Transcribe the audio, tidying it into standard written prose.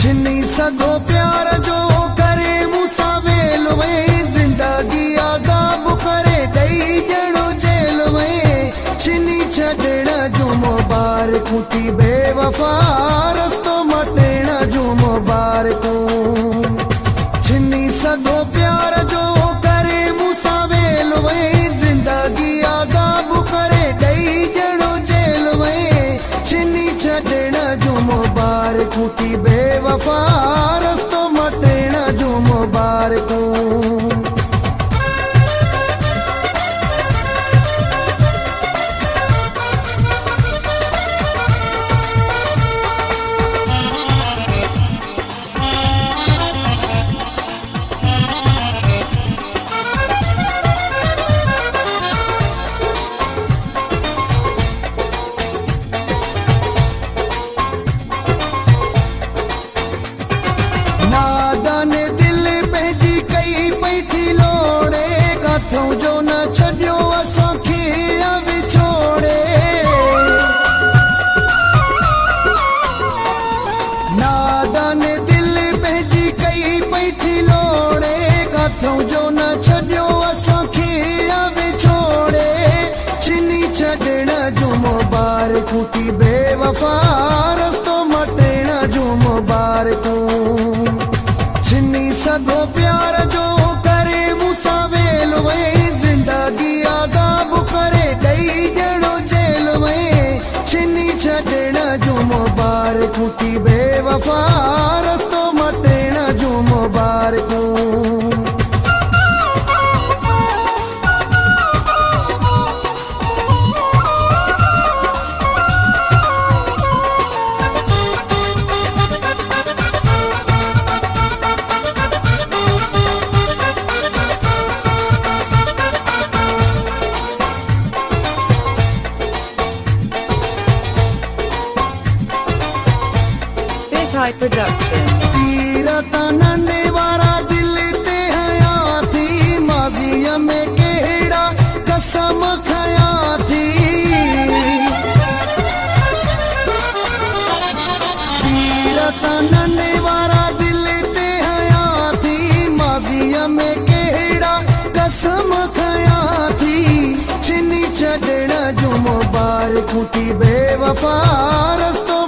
छिनी सगो प्यार जो करे मूसा वेल में, जिंदगी आजाब करे दई जड़ो जेल में। छिनी छड़ना जो मुबारक थी बेवफा, रस्तो मटेना जो मुबारक। छिनी सगो प्यार जो करे मूसा वेल में, जिंदगी आजाब करे दई जड़ो जेल में। छिनी छड़ना जो मुबारक थी बेवफा, रस्तो मटेना जो मुबारक। नादाने दिल पंहिंजी कई पई थी लोड़े, काथों जो न छॾियो असांखे विछोड़े। नादाने दिल पंहिंजी कई पई थी लोड़े, काथों जो न छॾियो असांखे विछोड़े। छिनी छॾण जो मुबारक थी बेवफा, रस्तो मटेण जो मुबारक। छिनी सगो प्यार जो करे मूसा वेल में, जिंदगी आजाब करे दई जड़ो जेल में। छिनी छड़ना जो मुबारक थी बेवफा, रस्तो मटेना जो मुबारक। High Production. तीरता नन्हे वारा दिल ते हया थी, माज़ीअ में केड़ा कसम खया थी। तीरता नन्हे वारा दिल ते हया थी, माज़ीअ में केड़ा कसम खया थी। छिनी छड़ना जो मुबारक थी बेवफा, रस्तो